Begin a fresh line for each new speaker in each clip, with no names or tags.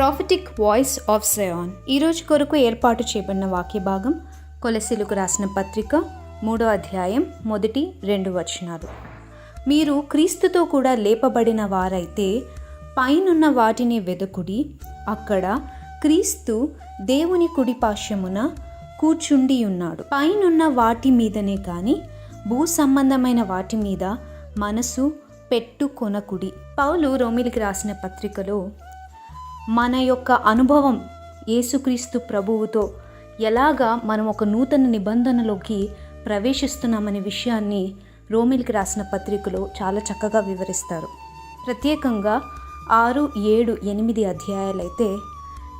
Prophetic voice of సయోన్. ఈరోజు కొరకు ఏర్పాటు చేయబడిన వాక్య భాగం కొలస్సీలకు రాసిన పత్రిక 3వ అధ్యాయం 1-2 వచనాలు. మీరు క్రీస్తుతో కూడా లేపబడిన వారైతే పైనున్న వాటిని వెదకుడి, అక్కడ క్రీస్తు దేవుని కుడి పార్శ్వమున కూర్చుండి ఉన్నాడు. పైనున్న వాటి మీదనే కానీ భూ సంబంధమైన వాటి మీద మనసు పెట్టుకొనకుడి. పౌలు రోమీయులకు రాసిన పత్రికలో మన యొక్క అనుభవం యేసుక్రీస్తు ప్రభువుతో ఎలాగా మనం ఒక నూతన నిబంధనలోకి ప్రవేశిస్తున్నామనే విషయాన్ని రోమీయులకు రాసిన పత్రికలో చాలా చక్కగా వివరిస్తారు. ప్రత్యేకంగా 6, 7, 8 అధ్యాయాలైతే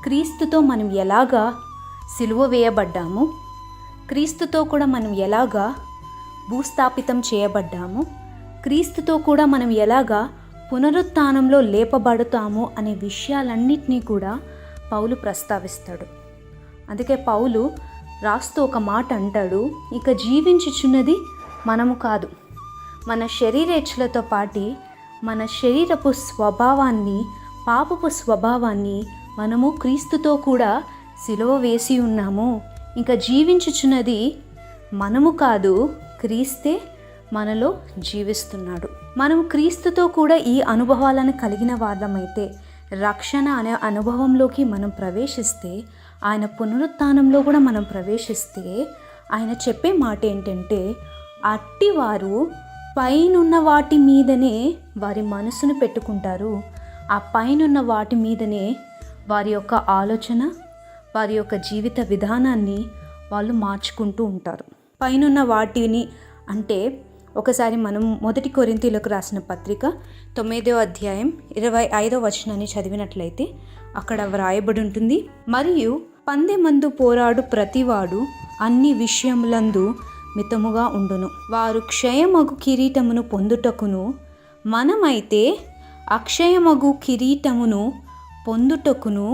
క్రీస్తుతో మనం ఎలాగా సిలువ వేయబడ్డాము, క్రీస్తుతో కూడా మనం ఎలాగా భూస్థాపితం చేయబడ్డాము, క్రీస్తుతో కూడా మనం ఎలాగా పునరుత్థానంలో లేపబడతాము అనే విషయాలన్నిటినీ కూడా పౌలు ప్రస్తావిస్తాడు. అందుకే పౌలు రాస్తూ ఒక మాట అంటాడు, ఇక జీవించుచున్నది మనము కాదు, మన శరీరేచ్ఛలతో పాటి మన శరీరపు స్వభావాన్ని, పాపపు స్వభావాన్ని మనము క్రీస్తుతో కూడా సిలువ వేసి ఉన్నాము. ఇంకా జీవించుచున్నది మనము కాదు, క్రీస్తే మనలో జీవిస్తున్నాడు. మనం క్రీస్తుతో కూడా ఈ అనుభవాలను కలిగిన వాళ్ళమైతే, రక్షణ అనే అనుభవంలోకి మనం ప్రవేశిస్తే, ఆయన పునరుత్థానంలో కూడా మనం ప్రవేశిస్తే, ఆయన చెప్పే మాట ఏంటంటే, అట్టివారు పైనున్న వాటి మీదనే వారి మనసును పెట్టుకుంటారు. ఆ పైనున్న వాటి మీదనే వారి యొక్క ఆలోచన, వారి యొక్క జీవిత విధానాన్ని వాళ్ళు మార్చుకుంటూ ఉంటారు. పైనున్న వాటిని అంటే ఒకసారి మనం 1 కొరింథీయులకు రాసిన పత్రిక 9వ అధ్యాయం 25వ వచనాన్ని చదివినట్లయితే అక్కడ వ్రాయబడి ఉంటుంది, మరియు పందెమందు పోరాడు ప్రతివాడు అన్ని విషయములందు మితముగా ఉండును. వారు క్షయమగు కిరీటమును పొందుటకును, మనమైతే అక్షయమగు కిరీటమును పొందుటకును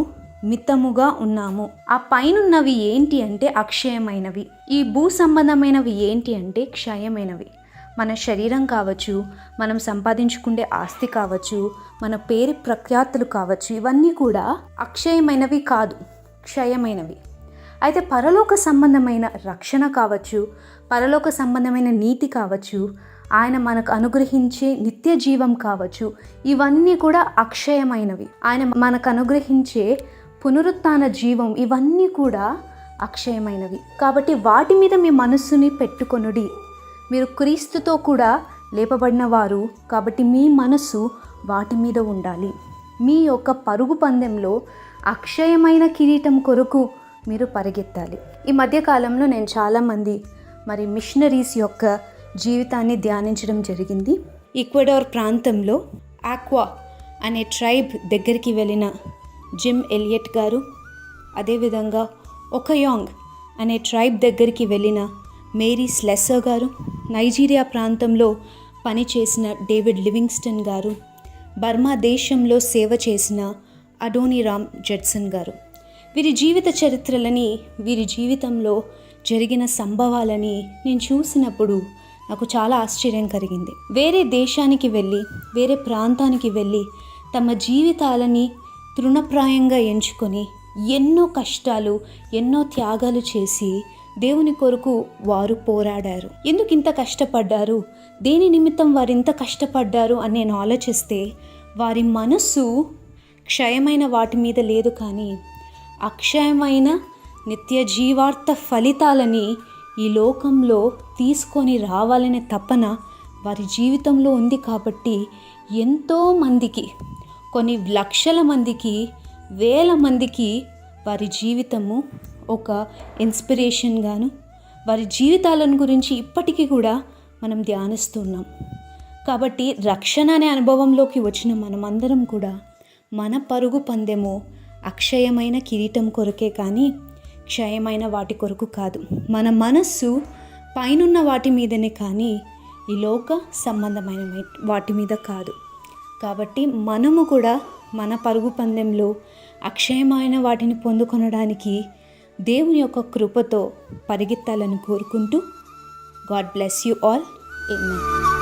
మితముగా ఉన్నాము. ఆ పైనున్నవి ఏంటి అంటే అక్షయమైనవి, ఈ భూ సంబంధమైనవి ఏంటి అంటే క్షయమైనవి. మన శరీరం కావచ్చు, మనం సంపాదించుకునే ఆస్తి కావచ్చు, మన పేరు ప్రఖ్యాతులు కావచ్చు, ఇవన్నీ కూడా అక్షయమైనవి కాదు, క్షయమైనవి. అయితే పరలోక సంబంధమైన రక్షణ కావచ్చు, పరలోక సంబంధమైన నీతి కావచ్చు, ఆయన మనకు అనుగ్రహించే నిత్య జీవం కావచ్చు, ఇవన్నీ కూడా అక్షయమైనవి. ఆయన మనకు అనుగ్రహించే పునరుత్థాన జీవం, ఇవన్నీ కూడా అక్షయమైనవి. కాబట్టి వాటి మీద మీ మనస్సుని పెట్టుకొనుడి. మీరు క్రీస్తుతో కూడా లేపబడిన వారు కాబట్టి మీ మనసు వాటి మీద ఉండాలి. మీ యొక్క పరుగు పందెంలో అక్షయమైన కిరీటం కొరకు మీరు పరిగెత్తాలి. ఈ మధ్యకాలంలో నేను చాలామంది మిషనరీస్ యొక్క జీవితాన్ని ధ్యానించడం జరిగింది. ఈక్వెడార్ ప్రాంతంలో ఆక్వా అనే ట్రైబ్ దగ్గరికి వెళ్ళిన జిమ్ ఎలియట్ గారు, అదేవిధంగా ఒకయాంగ్ అనే ట్రైబ్ దగ్గరికి వెళ్ళిన మేరీ స్లెస్సర్ గారు, నైజీరియా ప్రాంతంలో పనిచేసిన డేవిడ్ లివింగ్స్టన్ గారు, బర్మా దేశంలో సేవ చేసిన అడోనిరామ్ జడ్సన్ గారు, వీరి జీవిత చరిత్రలని, వీరి జీవితంలో జరిగిన సంభవాలని నేను చూసినప్పుడు నాకు చాలా ఆశ్చర్యం కలిగింది. వేరే దేశానికి వెళ్ళి, వేరే ప్రాంతానికి వెళ్ళి తమ జీవితాలని తృణప్రాయంగా ఎంచుకొని ఎన్నో కష్టాలు, ఎన్నో త్యాగాలు చేసి దేవుని కొరకు వారు పోరాడారు. ఎందుకు ఇంత కష్టపడ్డారు, దేని నిమిత్తం వారు ఇంత కష్టపడ్డారు అని నేను ఆలోచిస్తే, వారి మనస్సు క్షయమైన వాటి మీద లేదు, కానీ అక్షయమైన నిత్య జీవార్థ ఫలితాలని ఈ లోకంలో తీసుకొని రావాలనే తపన వారి జీవితంలో ఉంది. కాబట్టి ఎంతోమందికి, కొన్ని లక్షల మందికి, వేల మందికి వారి జీవితము ఒక ఇన్స్పిరేషన్గాను, వారి జీవితాలను గురించి ఇప్పటికీ కూడా మనం ధ్యానిస్తున్నాం. కాబట్టి రక్షణ అనే అనుభవంలోకి వచ్చిన మనమందరం కూడా మన పరుగు పందెము అక్షయమైన కిరీటం కొరకే కానీ క్షయమైన వాటి కొరకు కాదు. మన మనస్సు పైనున్న వాటి మీదనే కానీ ఈ లోక సంబంధమైన వాటి మీద కాదు. కాబట్టి మనము కూడా మన పరుగు పందెంలో అక్షయమైన వాటిని పొందుకొనడానికి దేవుని యొక్క కృపతో పరిగెత్తాలని కోరుకుంటూ, God bless you all. Amen.